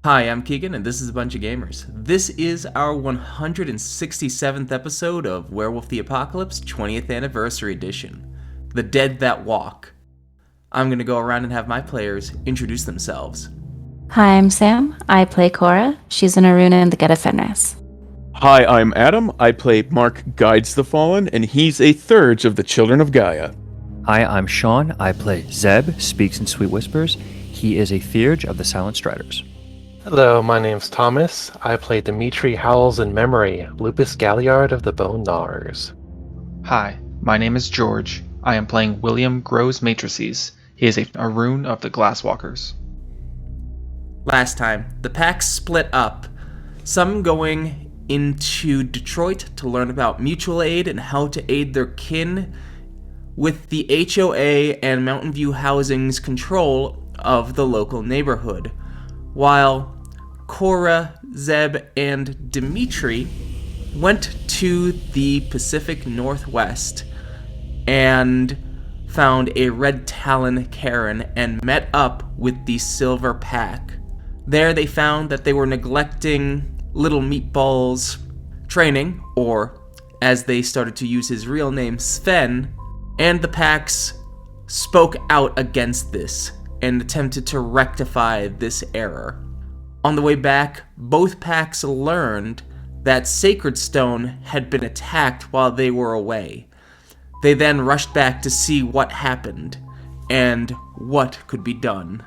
Hi, I'm Keegan, and this is a bunch of gamers. This is our 167th episode of Werewolf the Apocalypse 20th Anniversary Edition, The Dead That Walk. I'm going to go around and have my players introduce themselves. Hi, I'm Sam. I play Cora. She's an Aruna in the Get of Fenris. Hi, I'm Adam. I play Mark Guides the Fallen, and he's a third of the Children of Gaia. Hi, I'm Sean. I play Zeb Speaks-in-Sweet-Whispers. He is a Theurge of the Silent Striders. Hello, my name's Thomas. I play Dimitri Howls-In-Memory, Lupus Galliard of the Bone Gnawers. Hi, my name is George. I am playing William Grows-Matrices. He is a rune of the Glasswalkers. Last time, the pack split up, some going into Detroit to learn about mutual aid and how to aid their kin with the HOA and Mountain View Housing's control of the local neighborhood, while Cora, Zeb, and Dimitri went to the Pacific Northwest and found a Red Talon Karen and met up with the Silver Pack. There they found that they were neglecting Little Meatball's training, or as they started to use his real name, Sven, and the packs spoke out against this and attempted to rectify this error. On the way back, both packs learned that Sacred Stone had been attacked while they were away. They then rushed back to see what happened and what could be done.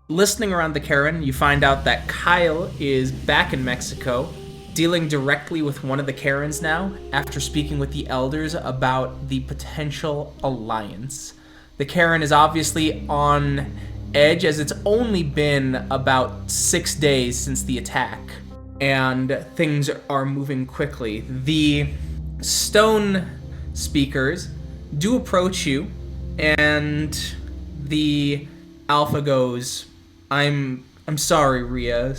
Listening around the Karen, you find out that Kyle is back in Mexico, dealing directly with one of the Karens now, after speaking with the elders about the potential alliance. The Karen is obviously on edge, as it's only been about 6 days since the attack, and things are moving quickly. The stone speakers do approach you, and the alpha goes, I'm sorry, Rhea.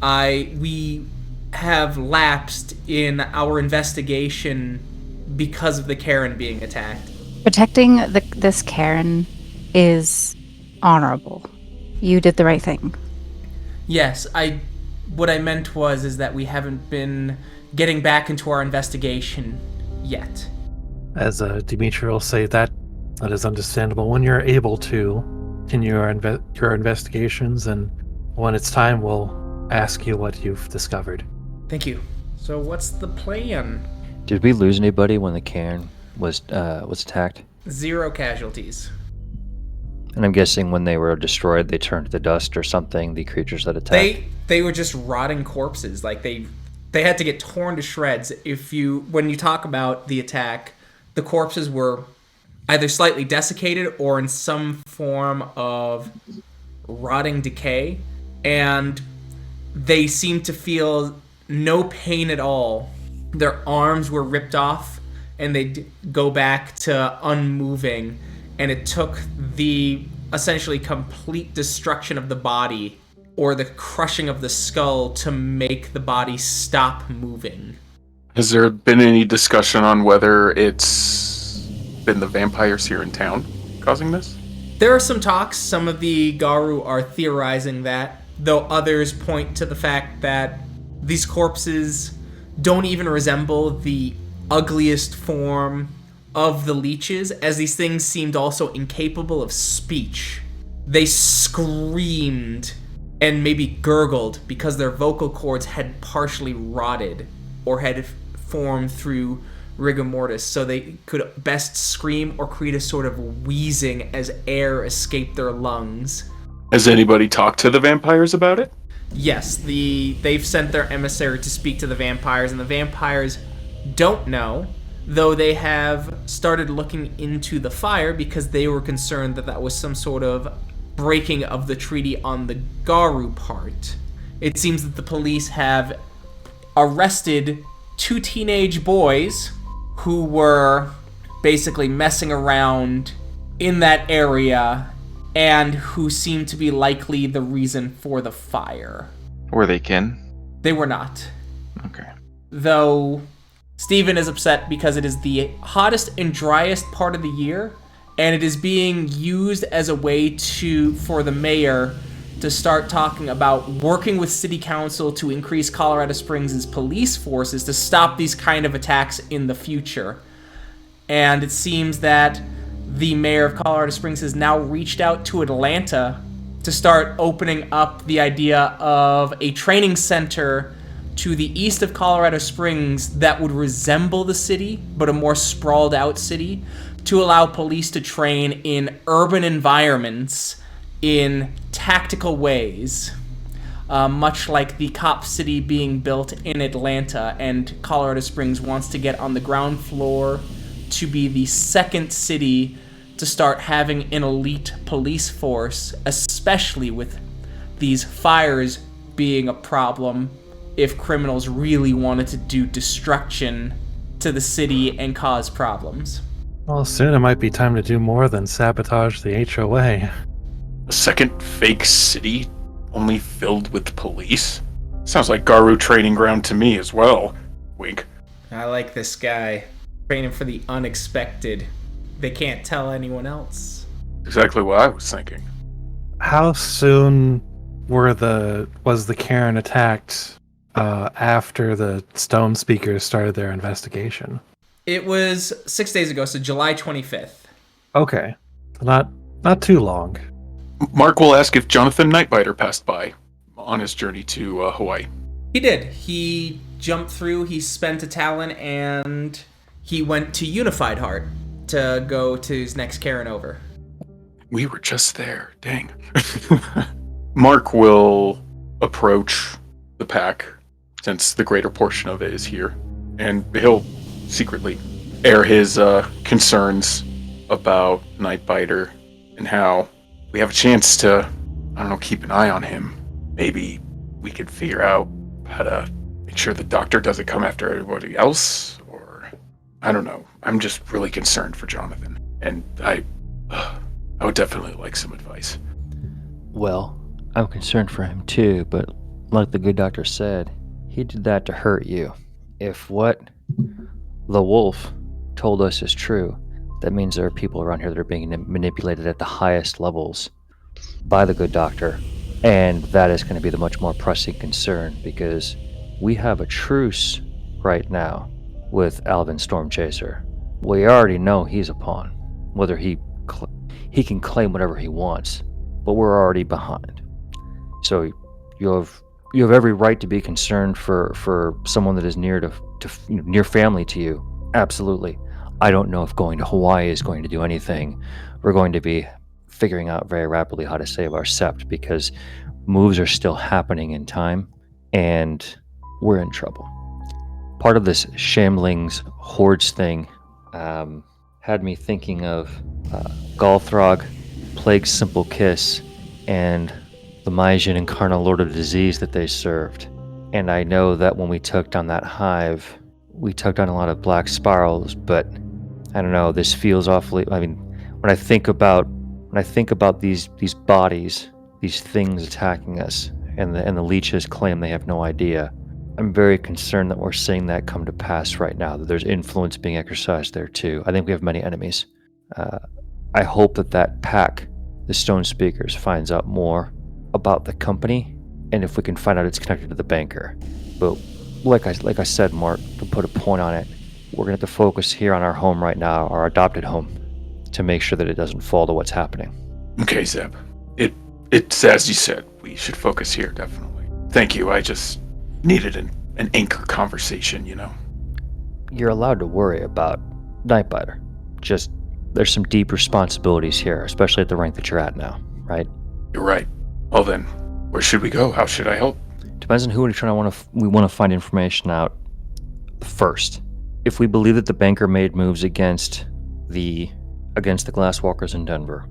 We have lapsed in our investigation because of the Karen being attacked. Protecting this Karen is honorable. You did the right thing. Yes, what I meant is that we haven't been getting back into our investigation yet. As Dimitri will say, that is understandable. When you're able to continue your investigations, and when it's time, we'll ask you what you've discovered. Thank you. So what's the plan? Did we lose anybody when the Cairn was attacked? 0 casualties. And I'm guessing when they were destroyed, they turned to dust or something, the creatures that attacked? They were just rotting corpses. Like, they had to get torn to shreds. When you talk about the attack, the corpses were either slightly desiccated or in some form of rotting decay, and they seemed to feel no pain at all. Their arms were ripped off, and they'd go back to unmoving, and it took the essentially complete destruction of the body or the crushing of the skull to make the body stop moving. Has there been any discussion on whether it's been the vampires here in town causing this? There are some talks. Some of the Garu are theorizing that, though others point to the fact that these corpses don't even resemble the ugliest form of the leeches, as these things seemed also incapable of speech. They screamed and maybe gurgled because their vocal cords had partially rotted or had formed through rigor mortis, so they could best scream or create a sort of wheezing as air escaped their lungs. Has anybody talked to the vampires about it? Yes, they've sent their emissary to speak to the vampires, and the vampires don't know, though they have started looking into the fire because they were concerned that was some sort of breaking of the treaty on the Garu part. It seems that the police have arrested 2 teenage boys who were basically messing around in that area and who seemed to be likely the reason for the fire. Were they kin? They were not. Okay. Though Steven is upset because it is the hottest and driest part of the year, and it is being used as a way for the mayor to start talking about working with City Council to increase Colorado Springs' police forces to stop these kind of attacks in the future. And it seems that the mayor of Colorado Springs has now reached out to Atlanta to start opening up the idea of a training center to the east of Colorado Springs that would resemble the city, but a more sprawled out city, to allow police to train in urban environments in tactical ways, much like the cop city being built in Atlanta, and Colorado Springs wants to get on the ground floor to be the second city to start having an elite police force, especially with these fires being a problem if criminals really wanted to do destruction to the city and cause problems. Well, soon it might be time to do more than sabotage the HOA. A second fake city, only filled with police? Sounds like Garu training ground to me as well. Wink. I like this guy. Training for the unexpected. They can't tell anyone else. Exactly what I was thinking. How soon was the Karen attacked after the Stone Speakers started their investigation? It was 6 days ago, so July 25th. Okay. Not too long. Mark will ask if Jonathan Nightbiter passed by on his journey to Hawaii. He did. He jumped through, he spent a talent, and he went to Unified Heart to go to his next Karen over. We were just there. Dang. Mark will approach the pack, since the greater portion of it is here, and he'll secretly air his concerns about Nightbiter and how we have a chance to, I don't know, keep an eye on him. Maybe we could figure out how to make sure the doctor doesn't come after everybody else, or I don't know. I'm just really concerned for Jonathan, and I would definitely like some advice. Well, I'm concerned for him too, but like the good doctor said, he did that to hurt you. If what the wolf told us is true, that means there are people around here that are being manipulated at the highest levels by the good doctor. And that is going to be the much more pressing concern, because we have a truce right now with Alvin Stormchaser. We already know he's a pawn, whether he can claim whatever he wants, but we're already behind. So you have every right to be concerned for someone that is near to near family to you. Absolutely. I don't know if going to Hawaii is going to do anything. We're going to be figuring out very rapidly how to save our sept, because moves are still happening in time, and we're in trouble. Part of this Shambling's Hordes thing had me thinking of Galthrog, Plague's Simple Kiss, and the Mysian Incarnate Lord of Disease that they served. And I know that when we took down that hive, we took down a lot of black spirals, but I don't know, this feels awfully, I mean, when I think about these bodies, these things attacking us, and the leeches claim they have no idea, I'm very concerned that we're seeing that come to pass right now, that there's influence being exercised there too. I think we have many enemies. I hope that pack, the Stone Speakers, finds out more about the company, and if we can find out it's connected to the banker. But like I said, Mark, to put a point on it, we're going to have to focus here on our home right now, our adopted home, to make sure that it doesn't fall to what's happening. Okay, Zeb. It's as you said, we should focus here, definitely. Thank you, I just needed an anchor conversation, you know? You're allowed to worry about Nightbiter. Just, there's some deep responsibilities here, especially at the rank that you're at now, right? You're right. Well then, where should we go? How should I help? Depends on who we want to find information out first. If we believe that the banker made moves against the Glasswalkers in Denver,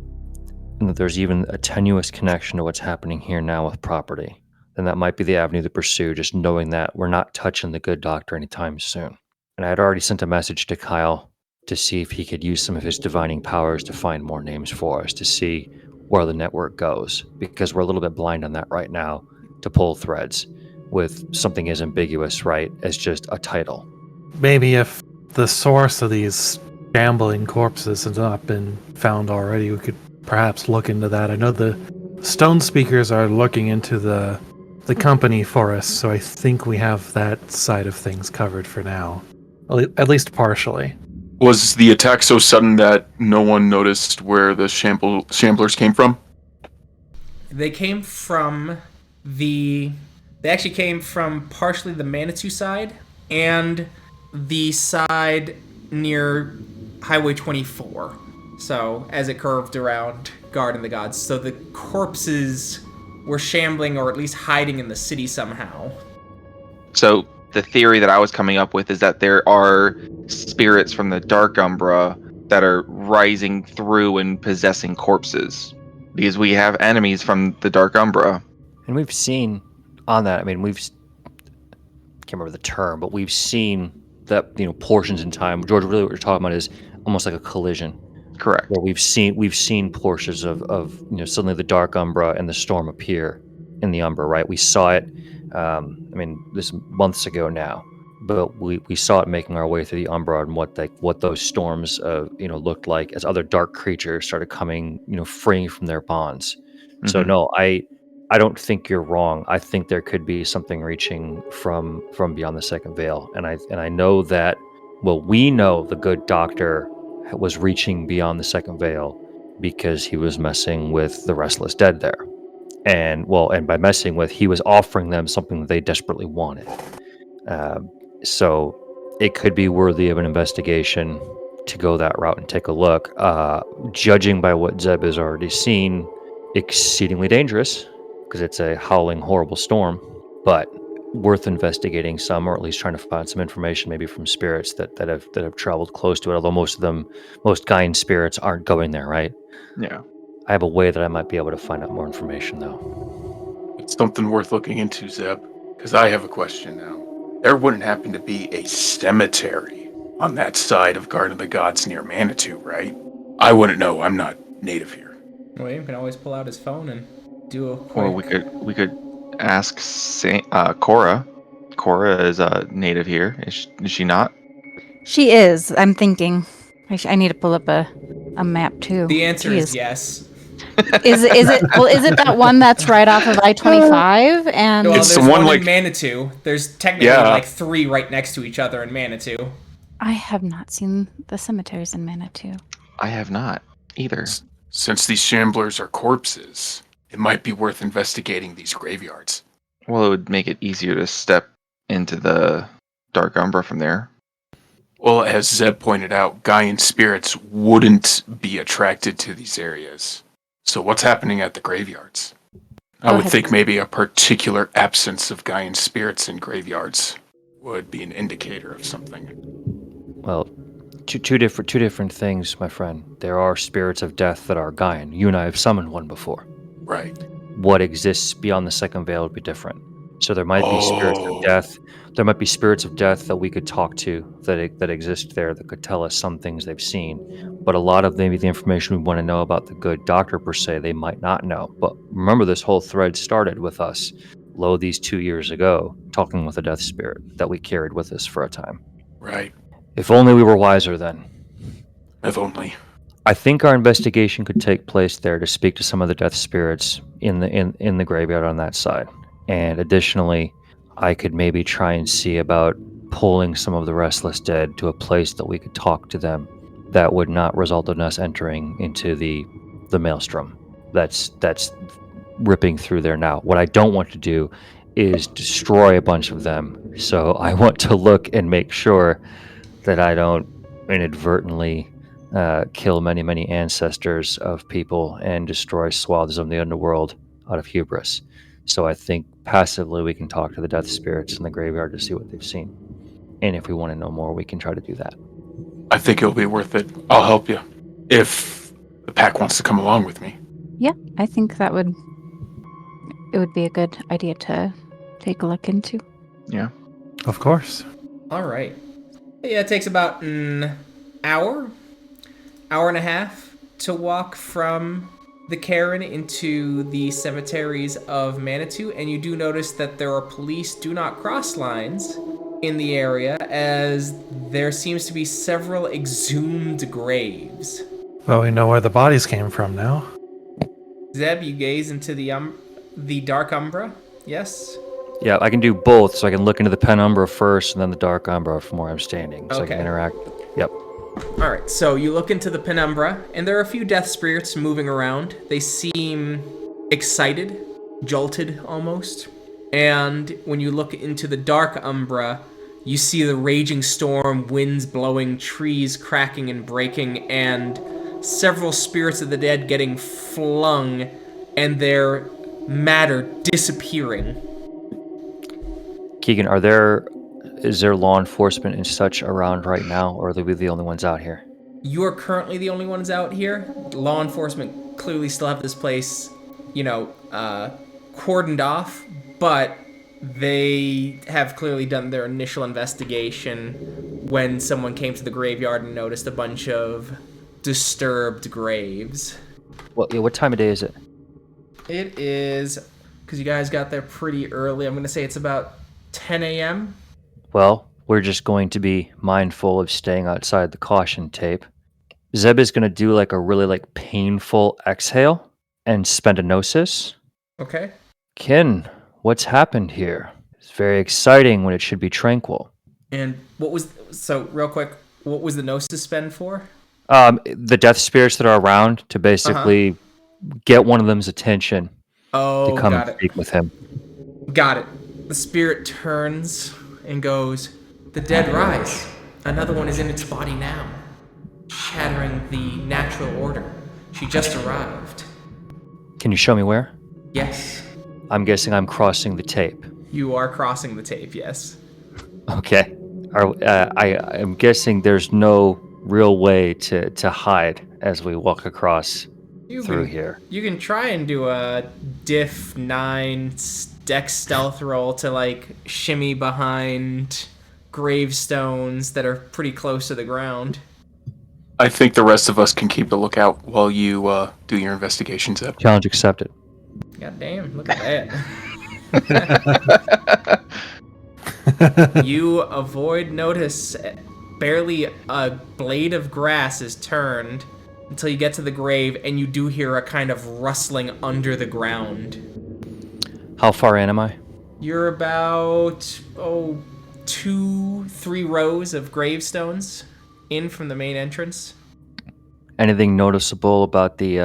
and that there's even a tenuous connection to what's happening here now with property, then that might be the avenue to pursue, just knowing that we're not touching the good doctor anytime soon. And I had already sent a message to Kyle to see if he could use some of his divining powers to find more names for us, to see where the network goes, because we're a little bit blind on that right now, to pull threads with something as ambiguous, right, as just a title. Maybe if the source of these shambling corpses has not been found already, we could perhaps look into that. I know the Stone Speakers are looking into the company for us, so I think we have that side of things covered for now. At least partially. Was the attack so sudden that no one noticed where the shamblers came from? They came from They actually came from partially the Manitou side and the side near Highway 24. So, as it curved around Garden of the Gods. So the corpses were shambling or at least hiding in the city somehow. So the theory that I was coming up with is that there are spirits from the Dark Umbra that are rising through and possessing corpses. Because we have enemies from the Dark Umbra. And we've seen on that, I mean, can't remember the term, but we've seen that, portions in time. George, really what you're talking about is almost like a collision. Correct. Where we've seen portions of suddenly the Dark Umbra and the Storm appear in the Umbra, right? We saw it, this months ago now, but we saw it making our way through the Umbra and what those storms, looked like as other dark creatures started coming, freeing from their bonds. Mm-hmm. So no, I don't think you're wrong. I think there could be something reaching from beyond the second veil, and I know that. Well, we know the good doctor was reaching beyond the second veil because he was messing with the restless dead there, and by messing with, he was offering them something that they desperately wanted. So it could be worthy of an investigation to go that route and take a look. Judging by what Zeb has already seen, exceedingly dangerous because it's a howling, horrible storm, but worth investigating some, or at least trying to find some information maybe from spirits that have traveled close to it, although most Gaian spirits aren't going there, right? Yeah. I have a way that I might be able to find out more information, though. It's something worth looking into, Zeb, because I have a question now. There wouldn't happen to be a cemetery on that side of Garden of the Gods near Manitou, right? I wouldn't know. I'm not native here. William can always pull out his phone and do a quick... Or we could ask Cora. Cora is native here. Is she not? She is. I'm thinking. I need to pull up a map too. The answer is yes. Is it? Well, is it that one that's right off of I-25? And well, it's there's the one in Manitou. There's technically like 3 right next to each other in Manitou. I have not seen the cemeteries in Manitou. I have not either. Since these shamblers are corpses, it might be worth investigating these graveyards. Well, it would make it easier to step into the Dark Umbra from there. Well, as Zeb pointed out, Gaian spirits wouldn't be attracted to these areas. So what's happening at the graveyards? I would think maybe a particular absence of Gaian spirits in graveyards would be an indicator of something. Well, two different things, my friend. There are spirits of death that are Gaian. You and I have summoned one before. Right. What exists beyond the second veil would be different. So there might be spirits of death. There might be spirits of death that we could talk to that exist there that could tell us some things they've seen. But a lot of maybe the information we want to know about the good doctor per se, they might not know. But remember, this whole thread started with us, these 2 years ago, talking with a death spirit that we carried with us for a time. Right. If only we were wiser then. If only. I think our investigation could take place there to speak to some of the death spirits in the graveyard on that side. And additionally, I could maybe try and see about pulling some of the restless dead to a place that we could talk to them that would not result in us entering into the maelstrom that's ripping through there now. What I don't want to do is destroy a bunch of them. So I want to look and make sure that I don't inadvertently kill many ancestors of people and destroy swaths of the underworld out of hubris. So I think passively we can talk to the death spirits in the graveyard to see what they've seen. And if we want to know more, we can try to do that. I think it'll be worth it. I'll help you. If the pack wants to come along with me. Yeah, I think it would be a good idea to take a look into. Yeah. Of course. All right. Yeah, it takes about an hour and a half to walk from the Cairn into the cemeteries of Manitou, and you do notice that there are police do not cross lines in the area, as there seems to be several exhumed graves. Well, we know where the bodies came from now. Zeb, you gaze into the dark umbra. Yes. Yeah, I can do both, so I can look into the penumbra first and then the dark umbra from where I'm standing, so I can Okay. interact. Yep. All right, so you look into the penumbra, and there are a few death spirits moving around. They seem excited, jolted almost. And when you look into the dark umbra, you see the raging storm, winds blowing, trees cracking and breaking, and several spirits of the dead getting flung, and their matter disappearing. Keegan, is there law enforcement and such around right now, or are they the only ones out here? You are currently the only ones out here. Law enforcement clearly still have this place, cordoned off, but they have clearly done their initial investigation when someone came to the graveyard and noticed a bunch of disturbed graves. What time of day is it? It is, because you guys got there pretty early, I'm going to say it's about 10 a.m. Well, we're just going to be mindful of staying outside the caution tape. Zeb is going to do like a really painful exhale and spend a gnosis. Okay. Kin, what's happened here? It's very exciting when it should be tranquil. And real quick, what was the gnosis spend for? The death spirits that are around to basically get one of them's attention Oh, to come got and it. speak with him. Got it. The spirit turns and goes, "The dead rise. Another one is in its body now, shattering the natural order. She just arrived." Can you show me where? Yes. I'm guessing I'm crossing the tape. You are crossing the tape, yes. Okay. I'm guessing there's no real way to hide as we walk across through here. You can try and do a diff 9 dex stealth roll to shimmy behind gravestones that are pretty close to the ground. I think the rest of us can keep a lookout while you do your investigations. Zeb. Challenge accepted. God damn, look at that. You avoid notice. Barely a blade of grass is turned until you get to the grave, and you do hear a kind of rustling under the ground. How far in am I? You're about 2-3 rows of gravestones in from the main entrance. Anything noticeable about the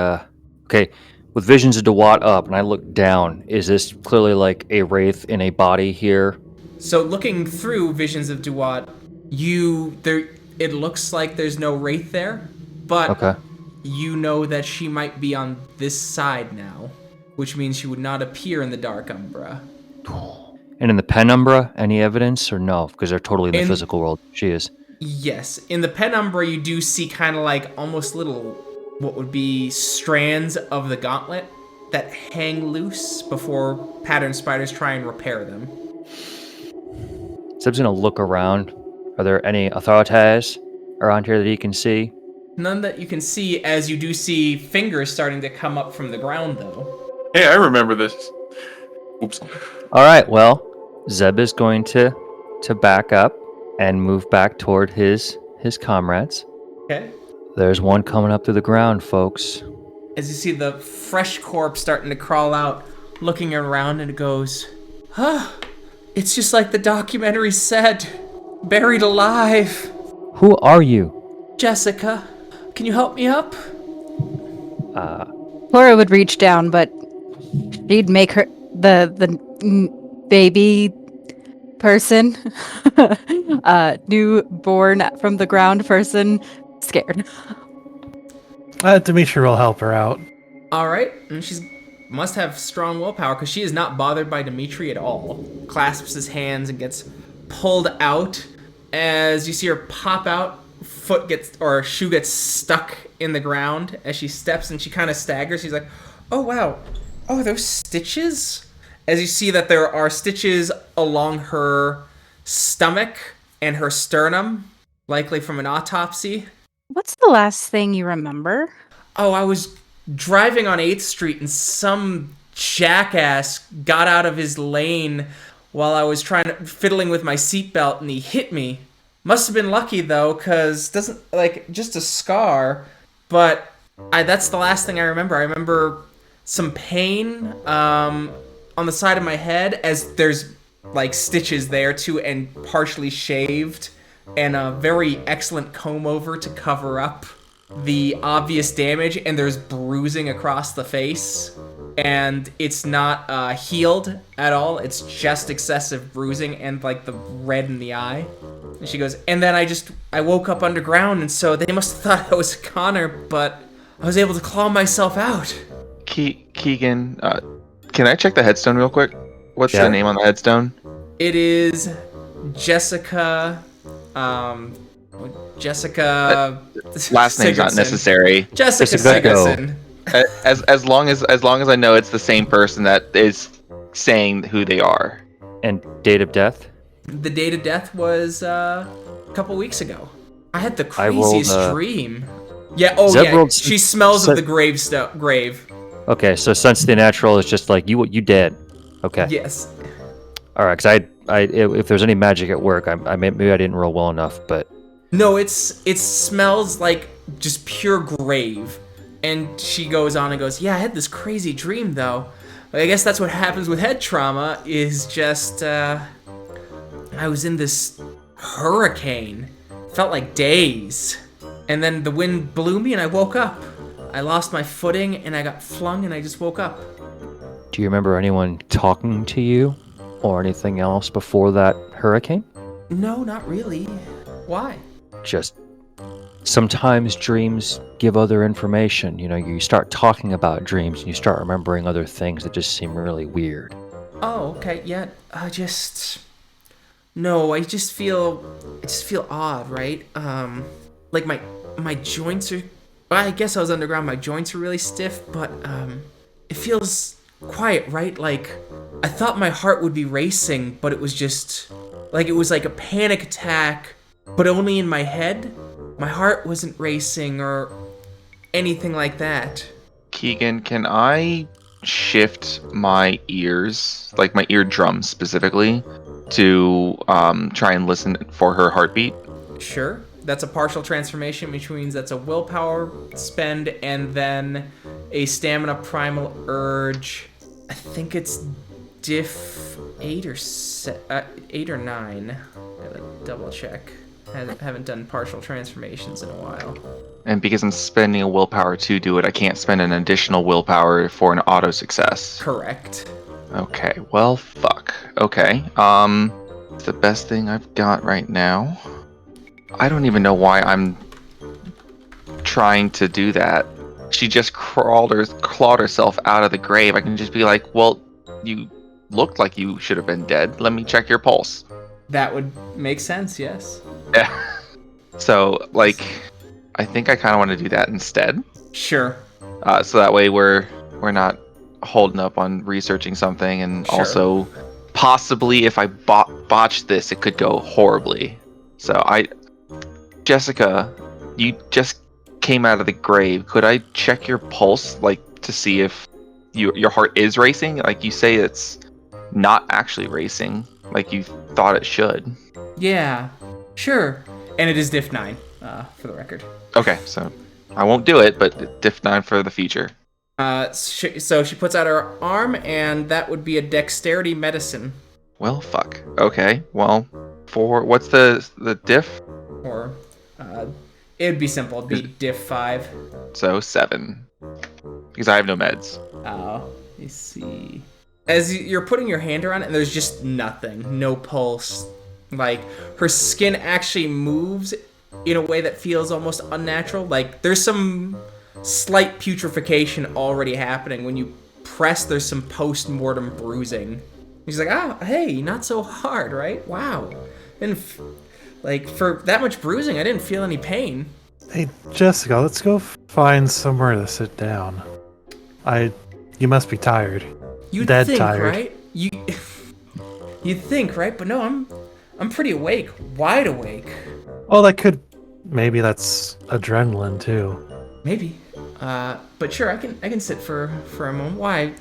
okay, with visions of Dewat up and I look down, is this clearly like a wraith in a body here? So looking through visions of Duat, it looks like there's no wraith there, but Okay. you know that she might be on this side now, which means she would not appear in the Dark Umbra. And in the penumbra, any evidence or no? Because they're totally in the physical world. She is. Yes, in the penumbra you do see kind of like almost little, what would be strands of the gauntlet that hang loose before pattern spiders try and repair them. Zeb's gonna look around. Are there any authorities around here that he can see? None that you can see, as you do see fingers starting to come up from the ground, though. Hey, I remember this. Oops. All right. Well, Zeb is going to back up and move back toward his comrades. Okay. There's one coming up through the ground, folks. As you see the fresh corpse starting to crawl out, looking around, and it goes, it's just like the documentary said. Buried alive. Who are you? Jessica, can you help me up? Cora would reach down, but she'd make her the baby person, newborn from the ground person, scared. Dimitri will help her out. All right, and she must have strong willpower because she is not bothered by Dimitri at all. Clasps his hands and gets pulled out. As you see her pop out, shoe gets stuck in the ground as she steps, and she kind of staggers. She's like, "Oh wow, oh, are those stitches?" As you see that there are stitches along her stomach and her sternum, likely from an autopsy. What's the last thing you remember? Oh, I was driving on 8th Street and some jackass got out of his lane while I was fiddling with my seatbelt, and he hit me. Must have been lucky though, cause just a scar. But that's the last thing I remember. I remember some pain on the side of my head, as there's like stitches there too, and partially shaved, and a very excellent comb over to cover up the obvious damage, and there's bruising across the face, and it's not healed at all. It's just excessive bruising and like the red in the eye. And she goes, and then I woke up underground, and so they must have thought I was Connor, but I was able to claw myself out. Keegan, can I check the headstone real quick? What's the name on the headstone? It is Jessica. Jessica. Last name's not Sigurdsson. necessary. Jessica Sigurdsson. As long as I know it's the same person that is saying who they are. And date of death? The date of death was a couple weeks ago. I had the I rolled, craziest dream. Yeah. Oh Zeb yeah. rolled She smells of the grave. Okay, so sense the natural is just like you dead. Okay. Yes. All right, because if there's any magic at work, maybe I didn't roll well enough, but No, it smells like just pure grave. And she goes on and goes, yeah, I had this crazy dream though. I guess that's what happens with head trauma, is just I was in this hurricane. Felt like days. And then the wind blew me and I woke up. I lost my footing and I got flung and I just woke up. do you remember anyone talking to you or anything else before that hurricane? No, not really. Why? Just sometimes dreams give other information. You know, you start talking about dreams and you start remembering other things that just seem really weird. Oh, okay, yeah. I just feel odd, right? Like my joints are, well, I guess I was underground, my joints are really stiff, but it feels quiet, right? Like I thought my heart would be racing, but it was just like, it was like a panic attack, but only in my head. My heart wasn't racing or anything like that. Keegan, can I shift my ears, like my eardrums specifically, to try and listen for her heartbeat? Sure. That's a partial transformation, which means that's a willpower spend and then a stamina primal urge. I think it's diff 8 or 8 or 9. Gotta double check. Haven't done partial transformations in a while. And because I'm spending a willpower to do it, I can't spend an additional willpower for an auto success. Correct. Okay, well, fuck. Okay, it's the best thing I've got right now. I don't even know why I'm trying to do that. She just clawed herself out of the grave. I can just be like, well, you looked like you should have been dead. Let me check your pulse. That would make sense, yes. Yeah. So, like, I think I kind of want to do that instead. Sure. So that way we're not holding up on researching something, and Sure. also possibly if I botch this, it could go horribly. So Jessica, you just came out of the grave. Could I check your pulse, like, to see if your heart is racing? Like, you say it's not actually racing, like you thought it should. Yeah. Sure. And it is diff 9, for the record. Okay, so I won't do it, but diff 9 for the future. So she puts out her arm, and that would be a dexterity medicine. Well, fuck. Okay, well, what's the diff? Or, it would be simple. It'd be diff 5. So 7. Because I have no meds. Let me see. As you're putting your hand around it, there's just nothing. No pulse. Like, her skin actually moves in a way that feels almost unnatural. Like, there's some slight putrefaction already happening. When you press, there's some post-mortem bruising. He's like, hey, not so hard, right? Wow. And, like, for that much bruising, I didn't feel any pain. Hey, Jessica, let's go find somewhere to sit down. You must be tired. You'd Dead think, tired. right? You'd think, right? But no, I'm pretty awake. Wide awake. Oh, maybe that's adrenaline too. Maybe. But sure, I can sit for a moment. Why?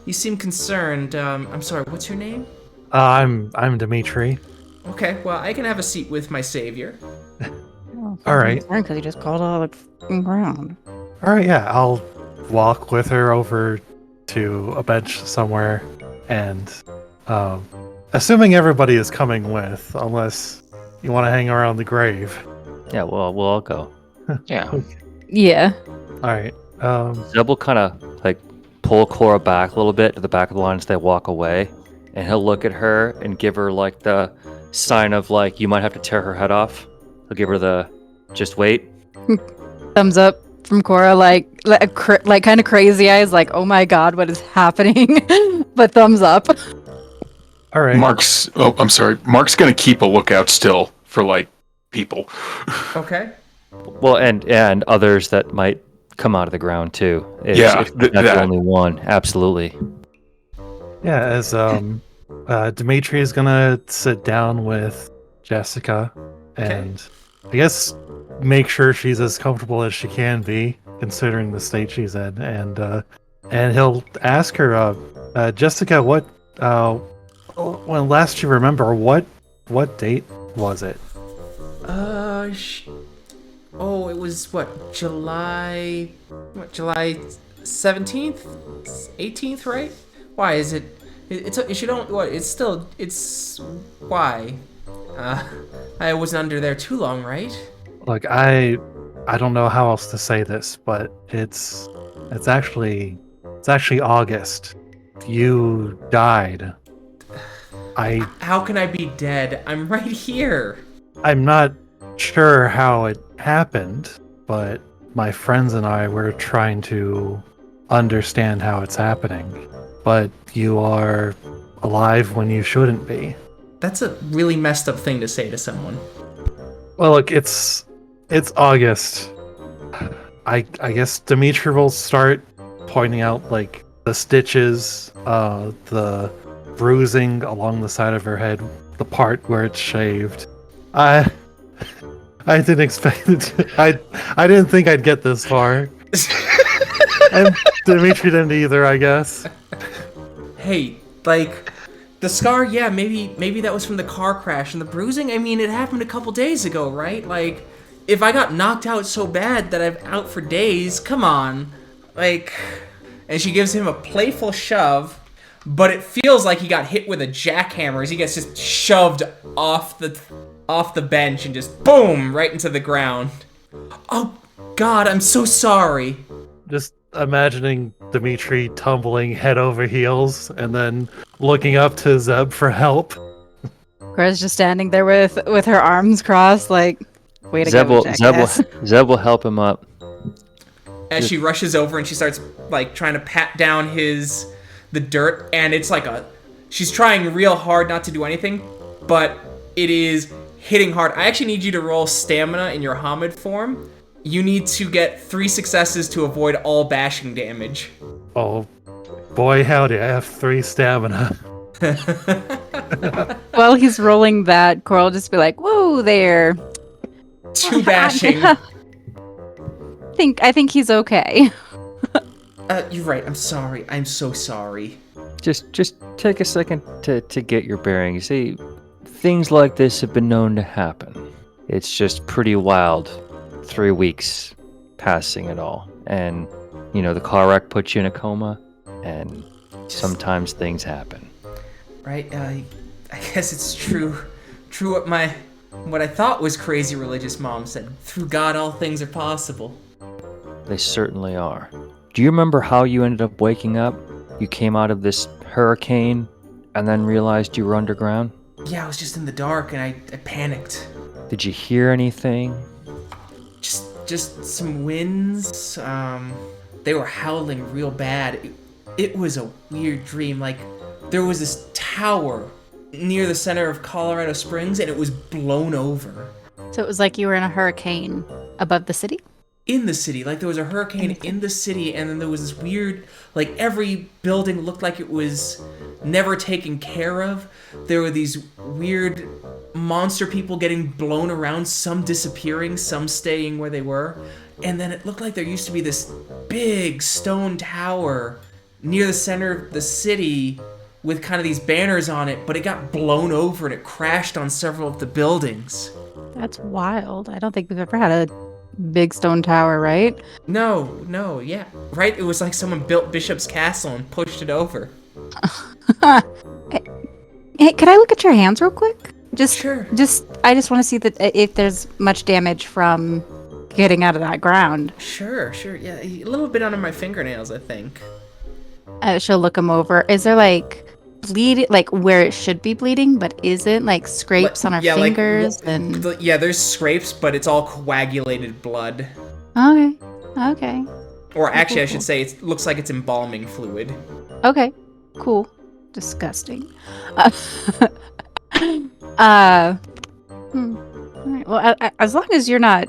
You seem concerned. I'm sorry, what's your name? I'm Dimitri. Okay, well, I can have a seat with my savior. All right. Because he just called all the f***ing ground. All right, yeah, I'll walk with her over to a bench somewhere, and assuming everybody is coming with, unless you want to hang around the grave. Yeah, well, we'll all go. Yeah. Yeah. All right. Zeb will kind of like pull Cora back a little bit to the back of the line as they walk away, and he'll look at her and give her like the sign of like you might have to tear her head off. He'll give her the just wait. Thumbs up from Cora, like kind of crazy eyes, like, oh my god, what is happening? But thumbs up. All right. I'm sorry. Mark's gonna keep a lookout still for like people. Okay. Well, and others that might come out of the ground too. If not the only one, absolutely. Yeah, as Dimitri is gonna sit down with Jessica and I guess make sure she's as comfortable as she can be, considering the state she's in, and he'll ask her, Jessica, what when last you remember, what date was it? It was July 17th, 18th, right? Why is it? It should only it's why? I wasn't under there too long, right? Look, I don't know how else to say this, but it's actually August. You died. How can I be dead? I'm right here. I'm not sure how it happened, but my friends and I were trying to understand how it's happening. But you are alive when you shouldn't be. That's a really messed up thing to say to someone. Well, look, it's August. I guess Dimitri will start pointing out like the stitches, the bruising along the side of her head, the part where it's shaved. I didn't expect it. I didn't think I'd get this far. And Dimitri didn't either, I guess. Hey, like, the scar, yeah, maybe that was from the car crash, and the bruising, I mean, it happened a couple days ago, right? Like, if I got knocked out so bad that I'm out for days, come on. Like, and she gives him a playful shove, but it feels like he got hit with a jackhammer as he gets just shoved off the bench and just boom, right into the ground. Oh, God, I'm so sorry. Just imagining Dimitri tumbling head over heels and then looking up to Zeb for help. Cora's just standing there with her arms crossed, like, wait a second. Zeb will help him up. As she rushes over and she starts, like, trying to pat down the dirt, and it's like she's trying real hard not to do anything, but it is hitting hard. I actually need you to roll stamina in your Hamid form. You need to get 3 successes to avoid all bashing damage. Oh, boy howdy, I have 3 stamina. While he's rolling that, Cora will just be like, whoa there. 2 bashing. I think he's okay. You're right. I'm sorry. I'm so sorry. Just take a second to get your bearings. See, things like this have been known to happen. It's just pretty wild. 3 weeks passing it all. And, the car wreck puts you in a coma, and sometimes things happen. Right? I guess it's true what I thought was crazy religious mom said. Through God, all things are possible. They certainly are. Do you remember how you ended up waking up? You came out of this hurricane and then realized you were underground? Yeah, I was just in the dark and I panicked. Did you hear anything? Just some winds. They were howling real bad. It was a weird dream. Like, there was this tower near the center of Colorado Springs and it was blown over. So it was like you were in a hurricane above the city? In the city. Like, there was a hurricane in the city, and then there was this weird, like, every building looked like it was never taken care of. There were these weird monster people getting blown around, some disappearing, some staying where they were. And then it looked like there used to be this big stone tower near the center of the city with kind of these banners on it, but it got blown over and it crashed on several of the buildings. That's wild. I don't think we've ever had a big stone tower, right? No, yeah. Right? It was like someone built Bishop's Castle and pushed it over. Hey, could I look at your hands real quick? Sure. I just want to see that if there's much damage from getting out of that ground. Sure. Yeah, a little bit under my fingernails, I think. She'll look them over. Is there like bleed, like where it should be bleeding, but isn't, like scrapes on her fingers Yeah, there's scrapes, but it's all coagulated blood. Okay. Or actually, I should say, it looks like it's embalming fluid. Okay. Cool. Disgusting. Alright, well, as long as you're not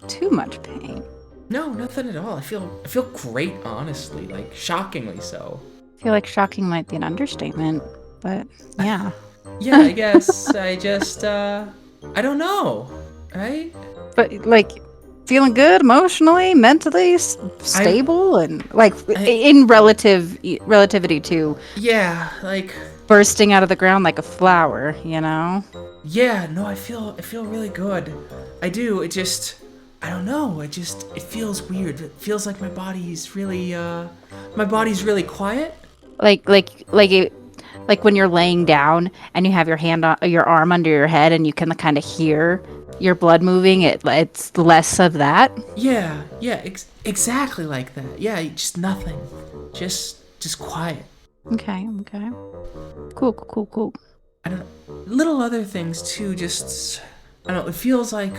too much pain. No, nothing at all. I feel great, honestly. Like, shockingly so. I feel like shocking might be an understatement, but yeah. Yeah, I guess I just, I don't know, right? But like, feeling good emotionally, mentally stable, and like in relativity to like bursting out of the ground like a flower, you know? Yeah, no, I feel really good. I do. It just, I don't know. It feels weird. It feels like my body's really quiet. Like when you're laying down and you have your arm under your head and you can kind of hear your blood moving. It's less of that. Yeah, exactly like that. Yeah, just nothing. Just quiet. Okay. Cool. I don't know. Little other things too, just, I don't know, it feels like,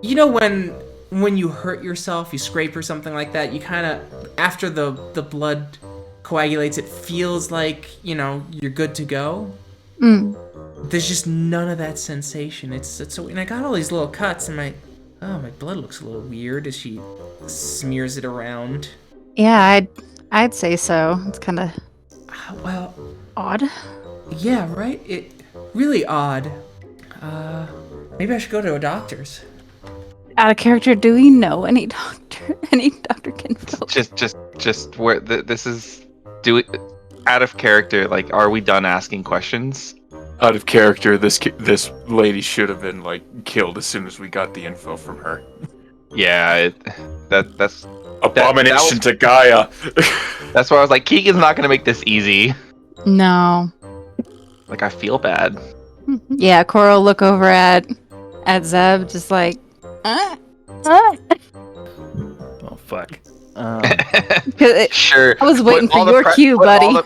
you know when you hurt yourself, you scrape or something like that, you kind of, after the blood coagulates, it feels like, you know, you're good to go. There's just none of that sensation. It's so, and I got all these little cuts, and my blood looks a little weird as she smears it around. Yeah, I'd say so. It's kind of well, odd. Yeah, right? It really odd. Maybe I should go to a doctor's. Out of character, do we know any doctor? Any Dr. Kinfolk? Just where this is out of character. Like, are we done asking questions? Out of character, this lady should have been like killed as soon as we got the info from her. Yeah, that's abomination to Gaia. That's why I was like, Keegan's not gonna make this easy. No. Like, I feel bad. Yeah, Cora will look over at Zeb, just like, Oh fuck. Sure. I was waiting Put all for the your cue, buddy.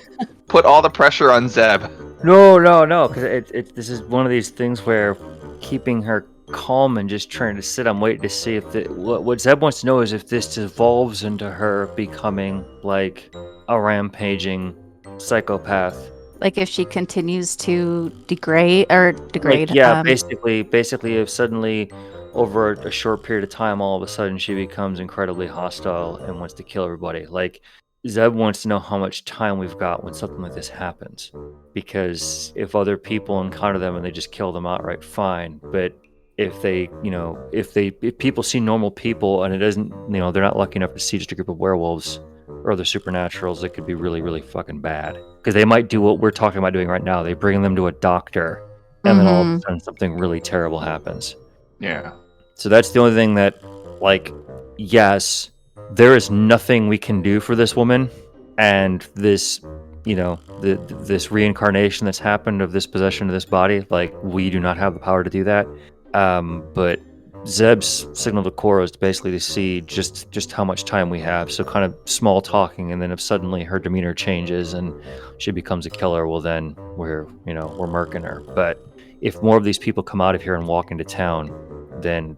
Put all the pressure on Zeb. No, because this is one of these things where keeping her calm and just trying to sit. I'm waiting to see if what Zeb wants to know is if this devolves into her becoming like a rampaging psychopath. Like if she continues to degrade. Like, yeah, basically, if suddenly over a short period of time, all of a sudden she becomes incredibly hostile and wants to kill everybody. Like, Zeb wants to know how much time we've got when something like this happens, because if other people encounter them and they just kill them outright, fine. But if if people see normal people and it doesn't, they're not lucky enough to see just a group of werewolves or other supernaturals, it could be really, really fucking bad. Because they might do what we're talking about doing right now. They bring them to a doctor, and then all of a sudden something really terrible happens. Yeah. So that's the only thing that, like, yes, there is nothing we can do for this woman, and this, this reincarnation that's happened of this possession of this body, like, we do not have the power to do that. But Zeb's signal to Cora is basically to see just how much time we have. So kind of small talking, and then if suddenly her demeanor changes and she becomes a killer, well then we're murking her. But if more of these people come out of here and walk into town, then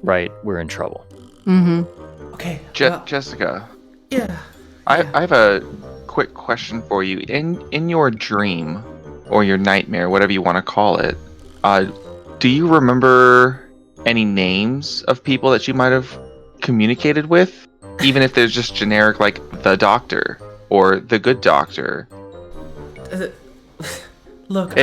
we're in trouble. Okay. Jessica. Yeah. I have a quick question for you. In your dream or your nightmare, whatever you want to call it, do you remember any names of people that you might have communicated with, even if they're just generic, like the doctor or the good doctor? Look,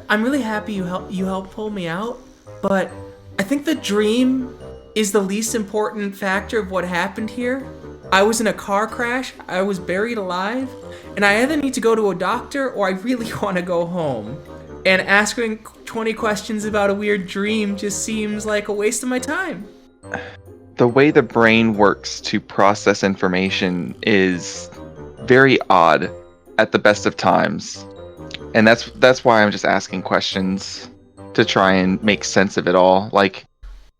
I'm really happy you helped pull me out, but I think the dream is the least important factor of what happened here. I was in a car crash, I was buried alive, and I either need to go to a doctor or I really want to go home. And asking 20 questions about a weird dream just seems like a waste of my time. the way the brain works to process information is very odd at the best of times. And that's why I'm just asking questions to try and make sense of it all. Like,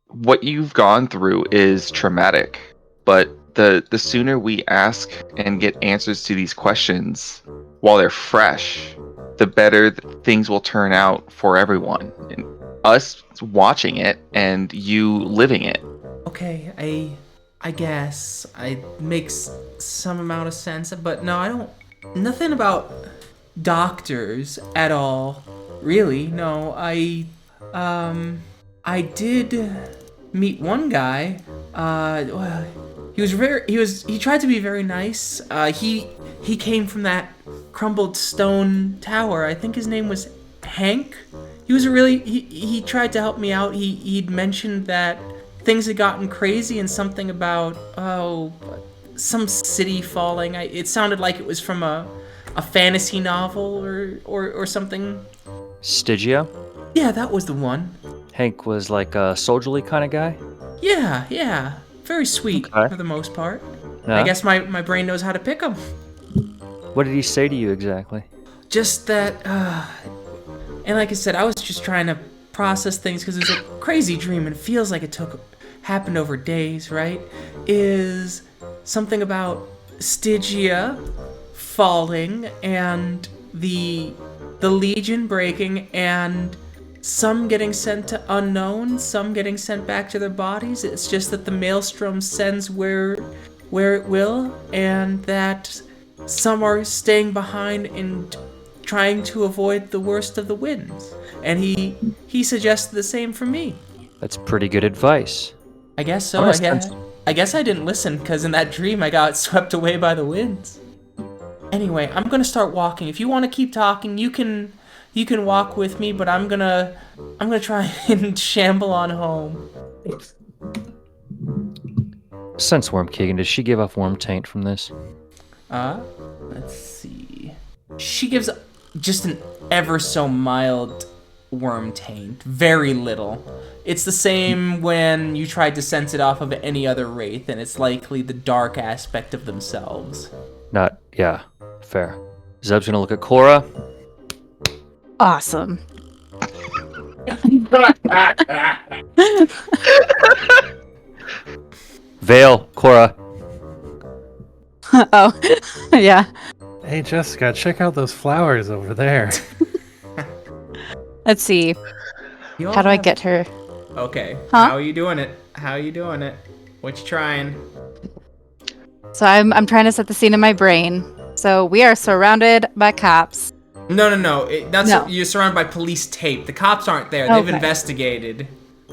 what you've gone through is traumatic, but the sooner we ask and get answers to these questions while they're fresh, the better things will turn out for everyone. And us watching it and you living it. Okay, I guess it makes some amount of sense, but no, I don't. Nothing about doctors at all. Really, no. I did meet one guy. Well, he tried to be very nice. He came from that crumbled stone tower. I think his name was Hank. He was he tried to help me out. He'd mentioned that things had gotten crazy and something about some city falling. It sounded like it was from a fantasy novel or something. Stygia? Yeah, that was the one. Hank was like a soldierly kind of guy? Yeah. Very sweet Okay. for the most part. Yeah. I guess my brain knows how to pick them. What did he say to you exactly? Just that, and like I said, I was just trying to process things because it's a crazy dream and it feels like it happened over days, right? Is something about Stygia falling and the Legion breaking and some getting sent to unknown, some getting sent back to their bodies. It's just that the maelstrom sends where it will, and that some are staying behind and trying to avoid the worst of the winds. And he suggested the same for me. That's pretty good advice. I guess so. I guess I didn't listen, because in that dream I got swept away by the winds. Anyway, I'm gonna start walking. If you want to keep talking, you can walk with me, but I'm gonna try and shamble on home. Senseworm, Keegan, did she give off worm taint from this? Let's see. She gives just an ever so mild worm taint. Very little. It's the same when you tried to sense it off of any other wraith, and it's likely the dark aspect of themselves. Yeah, fair. Zeb's gonna look at Cora. Awesome. Vale, Cora. Oh, yeah. Hey, Jessica, check out those flowers over there. Let's see. How do I get her? Okay. Huh? How are you doing it? What you trying? So I'm trying to set the scene in my brain. So we are surrounded by cops. No. No. You're surrounded by police tape. The cops aren't there. They've Okay. investigated.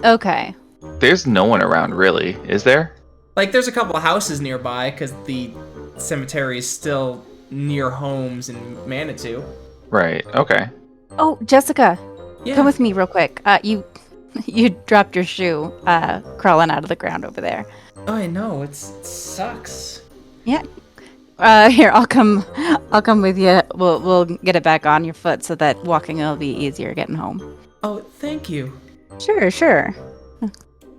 Okay. There's no one around, really, is there? Like, there's a couple of houses nearby because the cemetery is still near homes in Manitou. Right, okay. Oh, Jessica, Yeah. come with me real quick. You dropped your shoe crawling out of the ground over there. Oh, I know. It sucks. Yeah. Here, I'll come with you. We'll get it back on your foot so that walking will be easier getting home. Oh, thank you. Sure.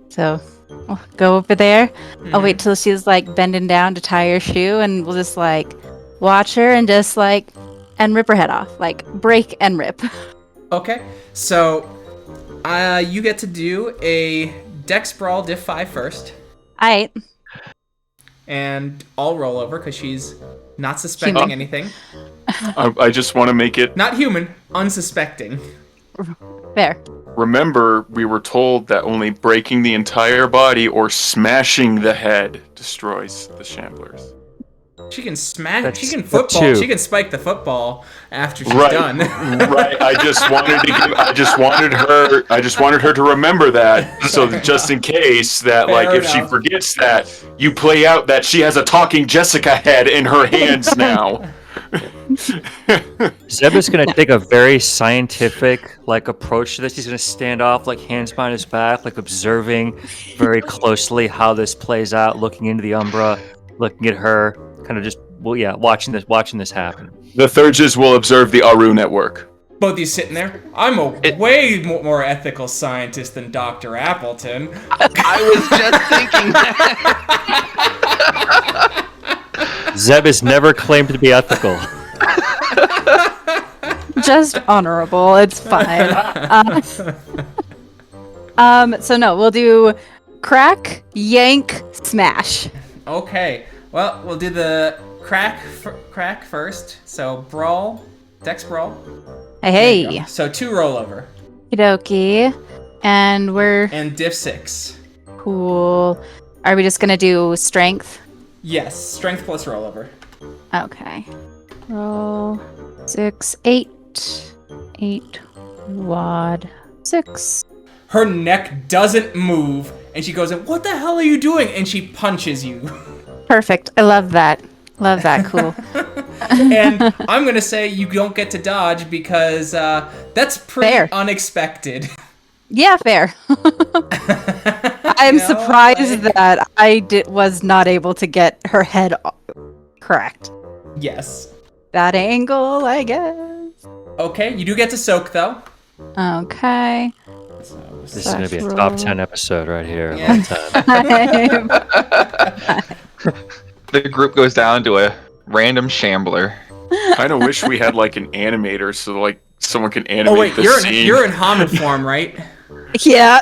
So, we'll go over there. I'll wait till she's like bending down to tie her shoe, and we'll just like watch her and just like and rip her head off, like break and rip. Okay. So, you get to do a Dex Brawl Diff 5 first. Alright. And I'll roll over because she's not suspecting anything. I just want to make it. Not human, unsuspecting. Fair. Remember, we were told that only breaking the entire body or smashing the head destroys the shamblers. She can smash. That's She can the football. two. She can spike the football after she's Right, done. right. I just wanted her to remember that, so that just in case that, Fair like, if she enough. forgets that, you play out that she has a talking Jessica head in her hands now. Zeb is gonna take a very scientific approach to this. He's gonna stand off, hands behind his back, observing very closely how this plays out, looking into the Umbra, looking at her, kind of just watching this happen. The Thurges will observe the Aru network. Both of you sitting there. I'm a way more ethical scientist than Dr. Appleton. I was just thinking that. Zeb has never claimed to be ethical. Just honorable. It's fine. So no, we'll do crack, yank, smash. Okay. Well, we'll do the crack first. So brawl, dex brawl. Hey. So 2 rollover. Okie. And we're And diff 6. cool. Are we just gonna do strength? Yes, strength plus rollover. Okay. Roll 6, 8. 8 wad 6. Her neck doesn't move, and she goes, "What the hell are you doing?" And she punches you. Perfect. I love that. Love that. Cool. And I'm gonna say you don't get to dodge because that's pretty Fair. unexpected. Yeah, fair. I'm know, surprised that I was not able to get her head correct. Yes. That angle, I guess. Okay, you do get to soak though. Okay. So, This is going to be a Slash top roll. 10 episode right here. Yeah. One time. The group goes down to a random shambler. Kind of wish we had like an animator so like someone can animate oh wait, this scene. you're in Hamid form, right? Yeah.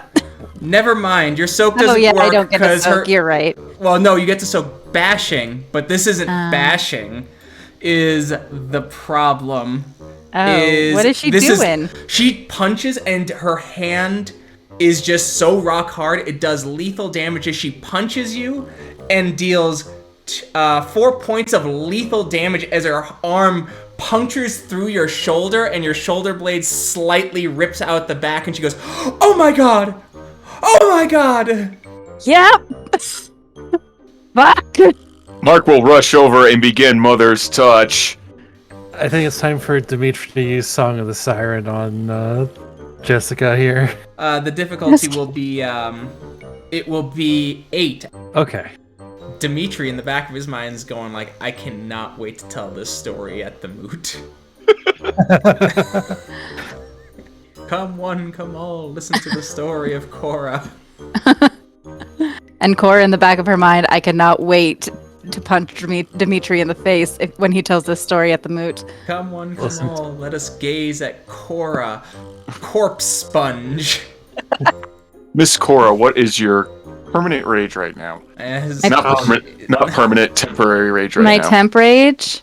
Never mind. Your soak doesn't Oh yeah, work I don't get to because soak. You're right. Well, no, you get to soak bashing, but this isn't bashing. Is the problem? Oh, what is she doing? She punches and her hand is just so rock hard. It does lethal damage as she punches you and deals 4 points of lethal damage as her arm punctures through your shoulder and your shoulder blade slightly rips out the back and she goes, "Oh my god! Oh my god!" Yep. Fuck. Mark will rush over and begin Mother's Touch. I think it's time for Dimitri to use Song of the Siren on Jessica here. The difficulty will be, it will be 8. Okay. Dimitri in the back of his mind is going like, "I cannot wait to tell this story at the moot." Come one, come all, listen to the story of Cora. And Cora in the back of her mind, I cannot wait to punch Dimitri in the face when he tells this story at the moot. Come one, come all, let us gaze at Cora, corpse sponge. Miss Cora, what is your permanent rage right now? As Not permanent, temporary rage right My now. temp rage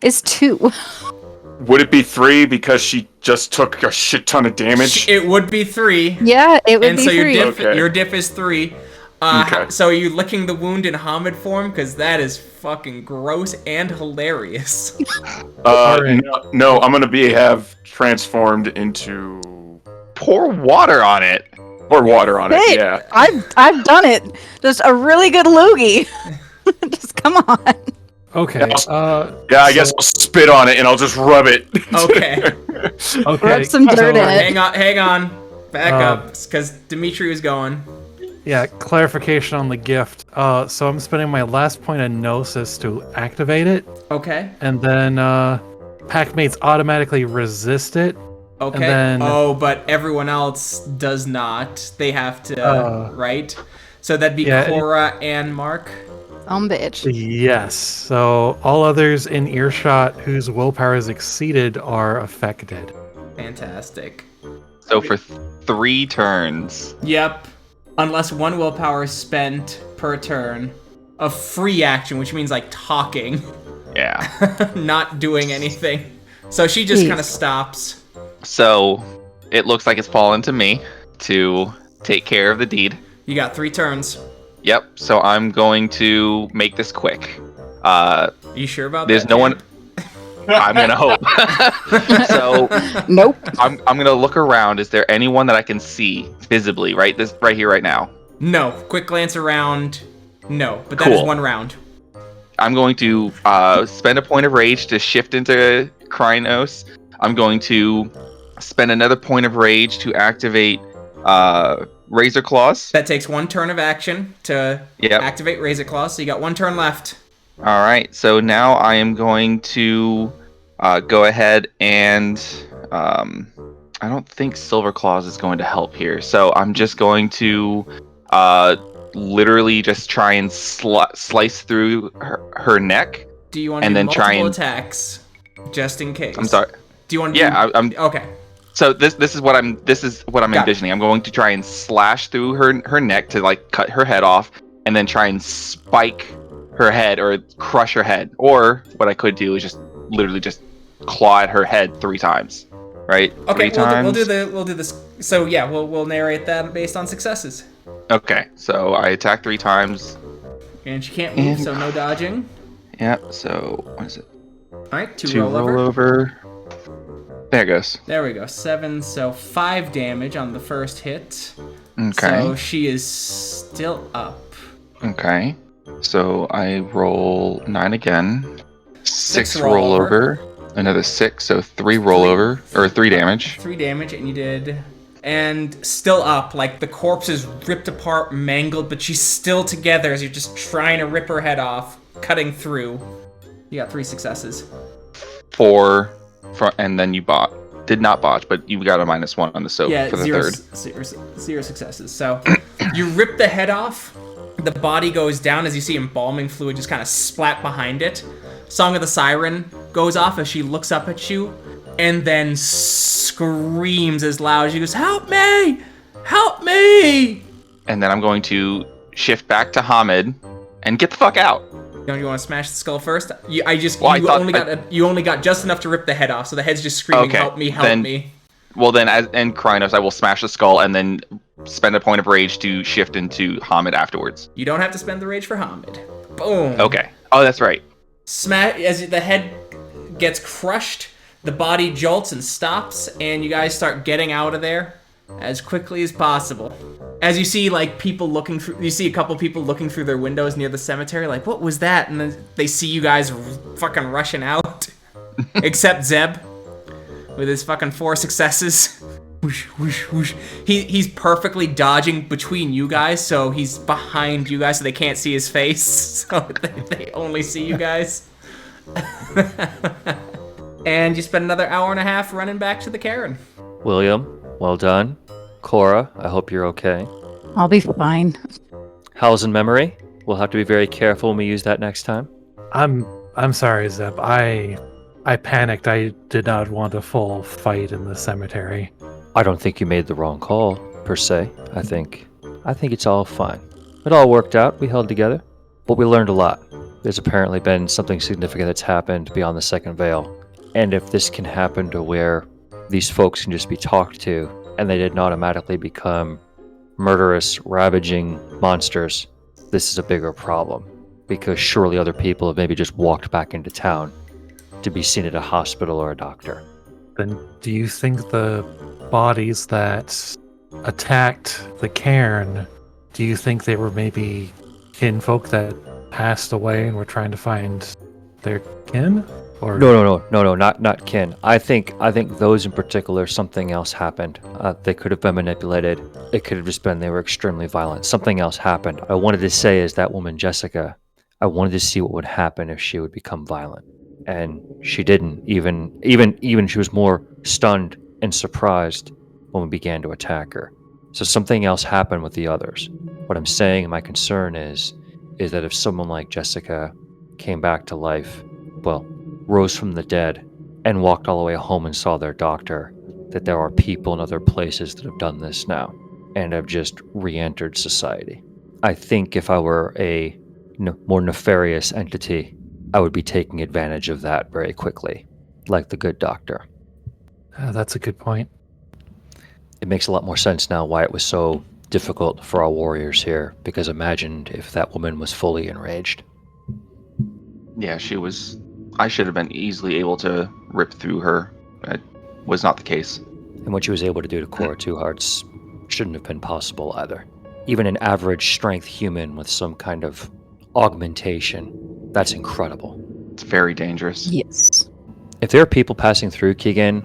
is 2. Would it be 3 because she just took a shit ton of damage? it would be 3. Yeah, it would And be so 3. Okay. your diff is 3. Okay. So are you licking the wound in Hamid form? Because that is fucking gross and hilarious. Alright. No, I'm gonna have transformed into Pour water on it. or water on it. Hey, Yeah. I've done it. Just a really good loogie. Just come on. Okay. Yeah, I guess I'll spit on it and I'll just rub it. Okay. Okay. Rub some dirt in it. Hang on. Back up, because Dimitri was going. Yeah, clarification on the gift. So I'm spending my last point of Gnosis to activate it, Okay. and then packmates automatically resist it. Okay. And then- Oh, but everyone else does not. They have to, right? So that'd be Yeah, Cora and Mark. Bitch. Yes. So all others in earshot whose willpower is exceeded are affected. Fantastic. So for 3 turns. Yep. Unless 1 willpower is spent per turn. A free action, which means like talking, Yeah. not doing anything. So she just Jeez. kind of stops. So it looks like it's fallen to me to take care of the deed. You got 3 turns. Yep. So I'm going to make this quick. Are you sure about There's that? no Dan? one. I'm gonna hope. So Nope. I'm gonna look around. Is there anyone that I can see visibly right here right now? No. Quick glance around. No. But that is Cool. 1 round. I'm going to spend a point of rage to shift into Krynos. I'm going to spend another point of rage to activate Razor Claws. That takes 1 turn of action to Yep. activate Razor Claw, so you got 1 turn left. All right. So now I am going to go ahead and I don't think Silver Claws is going to help here. So I'm just going to literally just try and slice through her neck. Do you want to And do then try multiple and- attacks, just in case? I'm sorry. Do you want to? Yeah, I'm. Okay. So this is what I'm Got it. envisioning. I'm going to try and slash through her neck to like cut her head off, and then try and spike her head or crush her head. Or what I could do is just literally just claw at her head 3 times. Right? Okay. 3 times. We'll do this. So yeah, we'll narrate that based on successes. Okay. So I attack 3 times. And she can't move, so no dodging. Yeah. So what is it? All right, 2 2 roll over. rollover. There it goes. There we go. 7, so 5 damage on the first hit. Okay. So she is still up. Okay. So I roll 9 again. 6 rollover. rollover. Another 6, so 3 rollover. Or 3 damage. 3 damage, and you did. And still up, like the corpse is ripped apart, mangled, but she's still together as you're just trying to rip her head off, cutting through. You got 3 successes. 4, and then you did not botch, but you got a -1 on the soap for the third. Zero successes. So you rip the head off, the body goes down as you see embalming fluid just kind of splat behind it. Song of the Siren goes off as she looks up at you and then screams as loud as she goes, "Help me! Help me!" And then I'm going to shift back to Hamid and get the fuck out. Don't you want to smash the skull first? You only got just enough to rip the head off, so the head's just screaming, Okay, "Help me! Help me!" Well then, and Krynos, I will smash the skull and then spend a point of rage to shift into Hamid afterwards. You don't have to spend the rage for Hamid. Boom. Okay. Oh, that's right. Smash as the head gets crushed, the body jolts and stops, and you guys start getting out of there as quickly as possible. As you see, like, people looking through, you see a couple people looking through their windows near the cemetery, like, what was that? And then they see you guys fucking rushing out. Except Zeb, with his fucking 4 successes. Whoosh, whoosh, whoosh. He's perfectly dodging between you guys, so he's behind you guys, so they can't see his face. So they only see you guys. And you spend another hour and a half running back to the Karen. William, well done. Cora, I hope you're okay. I'll be fine. Howls-In-Memory. We'll have to be very careful when we use that next time. I'm sorry, Zeb. I panicked. I did not want a full fight in the cemetery. I don't think you made the wrong call, per se. I think it's all fine. It all worked out. We held together. But we learned a lot. There's apparently been something significant that's happened beyond the second veil. And if this can happen to where these folks can just be talked to, and they didn't automatically become murderous, ravaging monsters, this is a bigger problem. Because surely other people have maybe just walked back into town to be seen at a hospital or a doctor. Then do you think the bodies that attacked the cairn, do you think they were maybe kinfolk that passed away and were trying to find their kin? Or No, not kin. I think those in particular, something else happened. They could have been manipulated. It could have just been they were extremely violent. Something else happened. I wanted to say is that woman Jessica, I wanted to see what would happen if she would become violent. And she didn't. Even she was more stunned and surprised when we began to attack her. So something else happened with the others. What I'm saying and my concern is that if someone like Jessica came back to life, well, rose from the dead and walked all the way home and saw their doctor, that there are people in other places that have done this now and have just re-entered society. I think if I were a more nefarious entity, I would be taking advantage of that very quickly, like the good doctor. That's a good point. It makes a lot more sense now why it was so difficult for our warriors here, because imagine if that woman was fully enraged. Yeah, she was. I should have been easily able to rip through her. It was not the case. And what she was able to do to Cora Two-Hearts shouldn't have been possible either. Even an average strength human with some kind of augmentation, that's incredible. It's very dangerous. Yes. If there are people passing through, Keegan,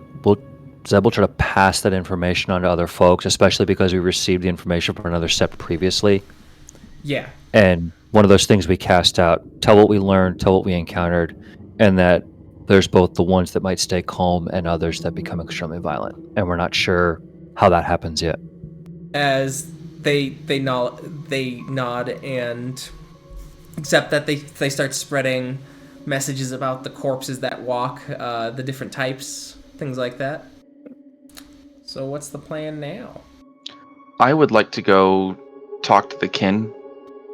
Zeb will try to pass that information on to other folks, especially because we received the information from another step previously. Yeah. And one of those things we cast out, tell what we learned, tell what we encountered, and that there's both the ones that might stay calm and others that become extremely violent, and we're not sure how that happens yet. As they nod and accept that they start spreading messages about the corpses that walk, the different types, things like that. So what's the plan now? I would like to go talk to the kin.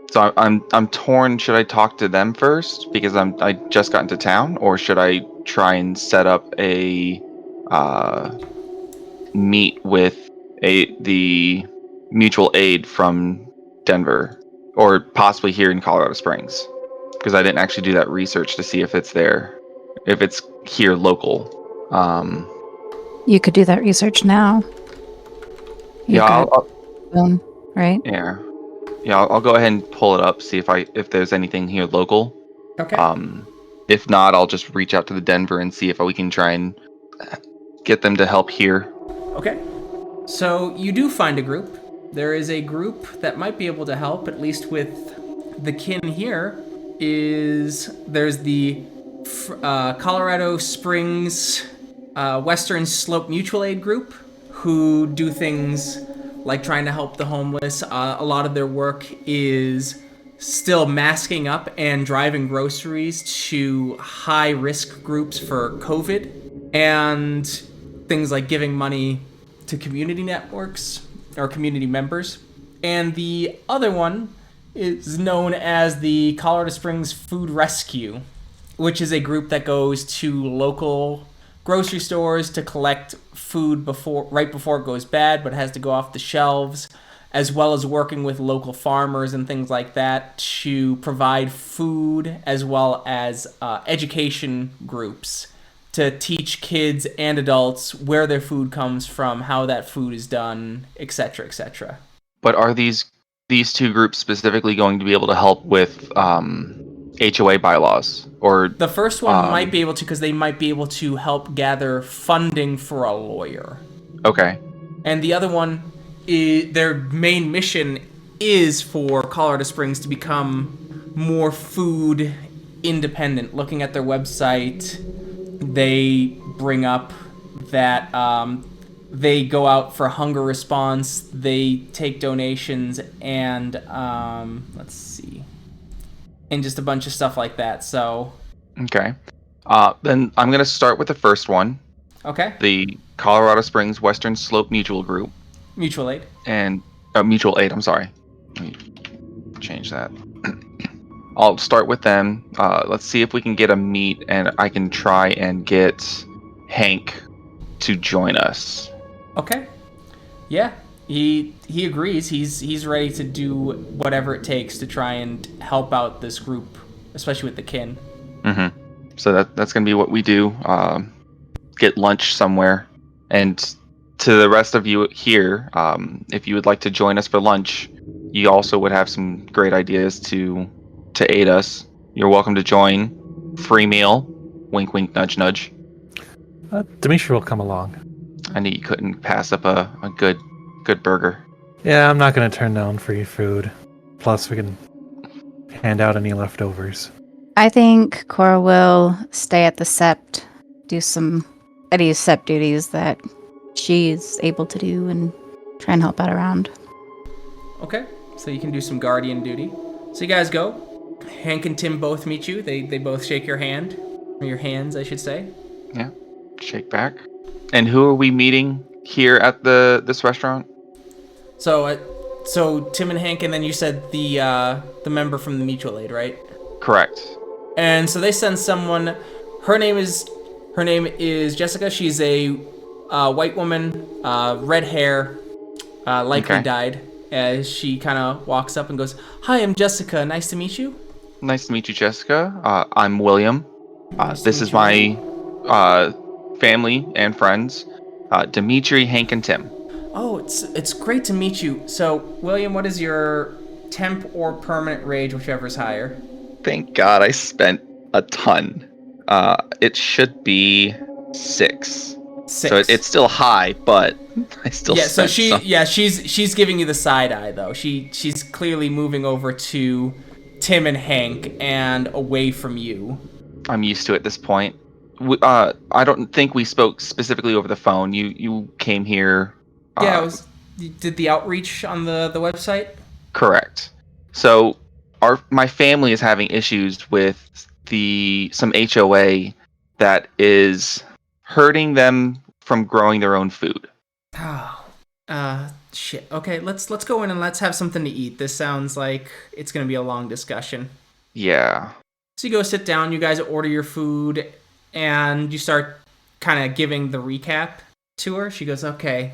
So I'm torn. Should I talk to them first because I just got into town, or should I try and set up a meet with the mutual aid from Denver, or possibly here in Colorado Springs? Because I didn't actually do that research to see if it's there, if it's here local. You could do that research now. You've Yeah, got I'll, phone, right? yeah. I'll go ahead and pull it up, see if there's anything here local. Okay. If not, I'll just reach out to the Denver and see if we can try and get them to help here. Okay. So you do find a group. There is a group that might be able to help, at least with the kin here. There's the Colorado Springs Western Slope Mutual Aid Group, who do things like trying to help the homeless. A lot of their work is still masking up and driving groceries to high-risk groups for COVID, and things like giving money to community networks or community members. And the other one is known as the Colorado Springs Food Rescue, which is a group that goes to local grocery stores to collect food right before it goes bad, but has to go off the shelves, as well as working with local farmers and things like that to provide food, as well as education groups to teach kids and adults where their food comes from, how that food is done, etc., etc. But are these two groups specifically going to be able to help with HOA bylaws? Or the first one might be able to, because they might be able to help gather funding for a lawyer. Okay. And the other one, their main mission is for Colorado Springs to become more food independent. Looking at their website, they bring up that they go out for hunger response, they take donations, and let's see, and just a bunch of stuff like that. So Okay. Then I'm going to start with the first one. Okay. The Colorado Springs Western Slope Mutual Group. Mutual aid. And mutual aid, I'm sorry. Let me change that. I'll start with them. Let's see if we can get a meet, and I can try and get Hank to join us. Okay. Yeah. He agrees. He's ready to do whatever it takes to try and help out this group, especially with the kin. Mm-hmm. So that's going to be what we do. Get lunch somewhere. And to the rest of you here, if you would like to join us for lunch, you also would have some great ideas to aid us. You're welcome to join. Free meal. Wink, wink, nudge, nudge. Dimitri will come along. I knew you couldn't pass up a good burger. Yeah, I'm not going to turn down free food. Plus, we can hand out any leftovers. I think Cora will stay at the Sept, do any Sept duties that she's able to do, and try and help out around. Okay, so you can do some guardian duty. So you guys go. Hank and Tim both meet you. They both shake your hand. Or your hands, I should say. Yeah, shake back. And who are we meeting here at this restaurant? So Tim and Hank, and then you said the member from the mutual aid, right? Correct. And so they send someone. Her name is Jessica. She's a white woman, red hair, likely died. As she kind of walks up and goes, "Hi, I'm Jessica. Nice to meet you." Nice to meet you, Jessica. I'm William. Nice to This meet is you, my family and friends, Dimitri, Hank, and Tim. Oh, it's great to meet you. So, William, what is your temp or permanent rage, whichever's higher? Thank God I spent a ton. It should be 6. 6. So it's still high, but I still So spent some. she's giving you the side eye though. She's clearly moving over to Tim and Hank and away from you. I'm used to it at this point. I don't think we spoke specifically over the phone. You came here. Yeah, you did the outreach on the website? Correct. So my family is having issues with some HOA that is hurting them from growing their own food. Oh, shit. Okay, let's go in and let's have something to eat. This sounds like it's gonna be a long discussion. Yeah. So you go sit down, you guys order your food, and you start kind of giving the recap to her. She goes, okay.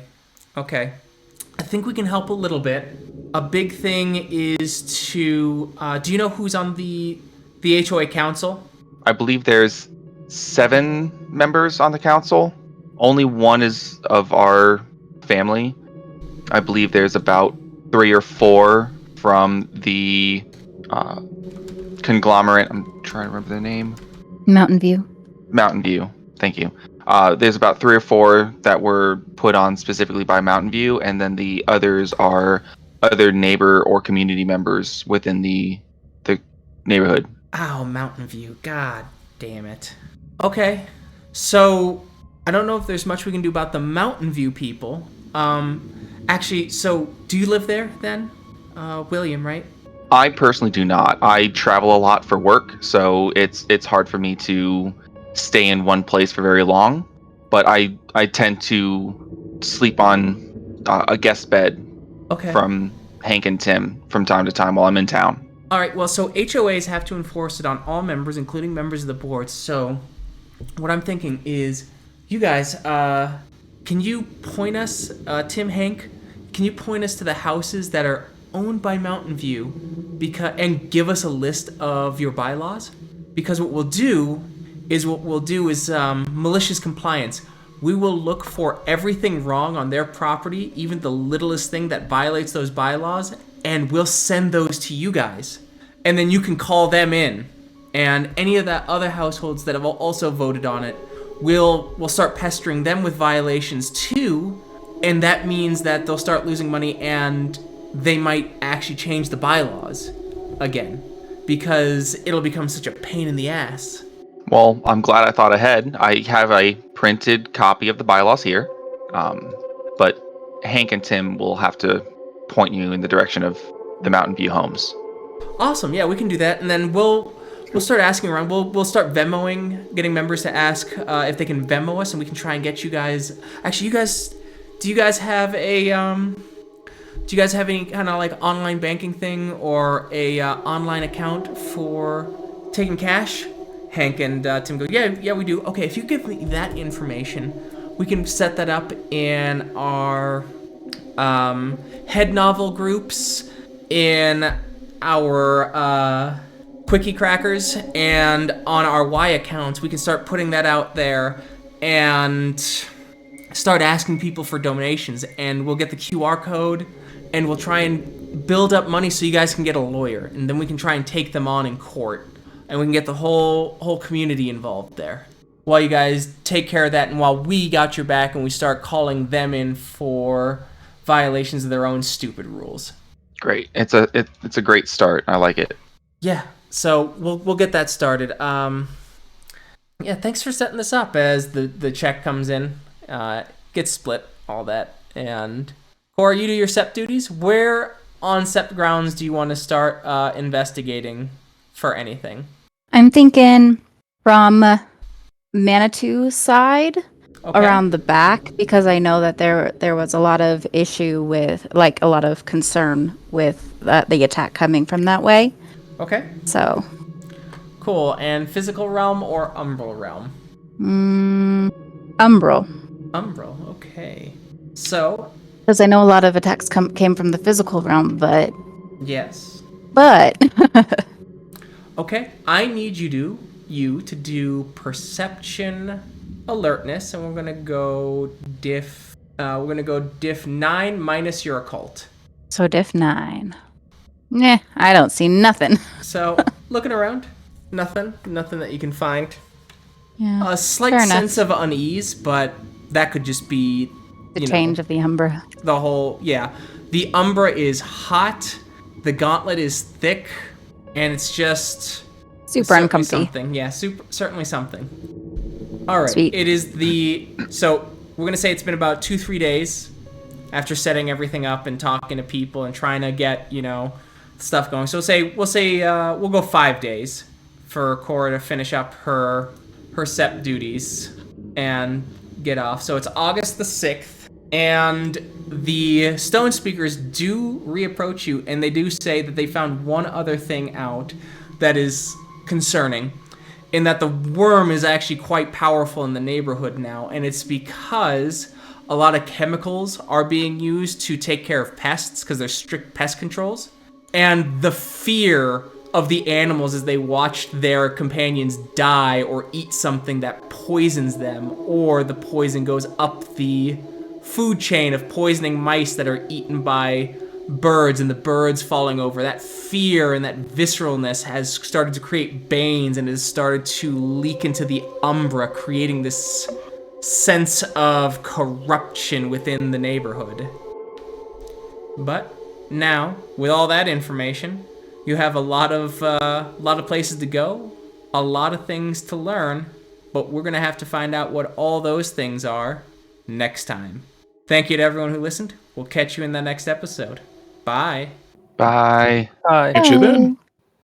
I think we can help a little bit. A big thing is to, do you know who's on the HOA council? I believe there's 7 members on the council. Only one is of our family. I believe there's about 3 or 4 from the conglomerate. I'm trying to remember their name. Mountain View. Mountain View. Thank you. There's about 3 or 4 that were put on specifically by Mountain View, and then the others are other neighbor or community members within the neighborhood. Oh, Mountain View. God damn it. Okay. So, I don't know if there's much we can do about the Mountain View people. Actually, so, do you live there, then? William, right? I personally do not. I travel a lot for work, so it's hard for me to stay in one place for very long. But I tend to sleep on a guest bed from Hank and Tim from time to time while I'm in town. All right, well, so HOAs have to enforce it on all members, including members of the board. So what I'm thinking is, you guys, can you point us, Tim, Hank, can you point us to the houses that are owned by Mountain View and give us a list of your bylaws? Because what we'll do is malicious compliance. We will look for everything wrong on their property, even the littlest thing that violates those bylaws, and we'll send those to you guys. And then you can call them in. And any of the other households that have also voted on it, we'll start pestering them with violations too, and that means that they'll start losing money and they might actually change the bylaws again, because it'll become such a pain in the ass. Well, I'm glad I thought ahead. I have a printed copy of the bylaws here, but Hank and Tim will have to point you in the direction of the Mountain View homes. Awesome, yeah, we can do that, and then we'll start asking around. We'll start Venmoing, getting members to ask if they can Venmo us, and we can try and get you guys. Actually, do you guys have any kind of like online banking thing or a online account for taking cash? Hank and Tim go, yeah, we do. Okay, if you give me that information, we can set that up in our head novel groups, in our quickie crackers, and on our Y accounts. We can start putting that out there and start asking people for donations, and we'll get the QR code, and we'll try and build up money so you guys can get a lawyer, and then we can try and take them on in court. And we can get the whole community involved there. While you guys take care of that, and while we got your back and we start calling them in for violations of their own stupid rules. Great. It's a great start. I like it. Yeah. So we'll get that started. Yeah, thanks for setting this up as the check comes in. Gets split, all that. And Cora, you do your SEP duties. Where on SEP grounds do you want to start investigating for anything? I'm thinking from Manitou side, around the back, because I know that there was a lot of issue with, like, a lot of concern with the attack coming from that way. Okay. So. Cool. And physical realm or umbral realm? Umbral. Umbral. Okay. So. Because I know a lot of attacks came from the physical realm, but. Yes. But. Okay, I need you to do perception alertness, and we're gonna go diff 9 minus your occult. So diff 9. Nah, I don't see nothing. So looking around, nothing that you can find. Yeah. A slight sense of unease, but that could just be the change of the umbra. The whole the umbra is hot, the gauntlet is thick. And it's just super uncomfy. Something, yeah, certainly something. All right. Sweet. It is so we're gonna say it's been about 2-3 days after setting everything up and talking to people and trying to get stuff going. So we'll go 5 days for Cora to finish up her SEP duties and get off. So it's August the 6th, and the Stone Speakers do reapproach you, and they do say that they found one other thing out that is concerning, in that the worm is actually quite powerful in the neighborhood now, and it's because a lot of chemicals are being used to take care of pests because there's strict pest controls. And the fear of the animals as they watch their companions die or eat something that poisons them, or the poison goes up the food chain of poisoning mice that are eaten by birds and the birds falling over. That fear and that visceralness has started to create banes and has started to leak into the Umbra, creating this sense of corruption within the neighborhood. But now, with all that information, you have a lot of places to go, a lot of things to learn, but we're gonna have to find out what all those things are next time. Thank you to everyone who listened. We'll catch you in the next episode. Bye. Bye. Hi. Catch you then.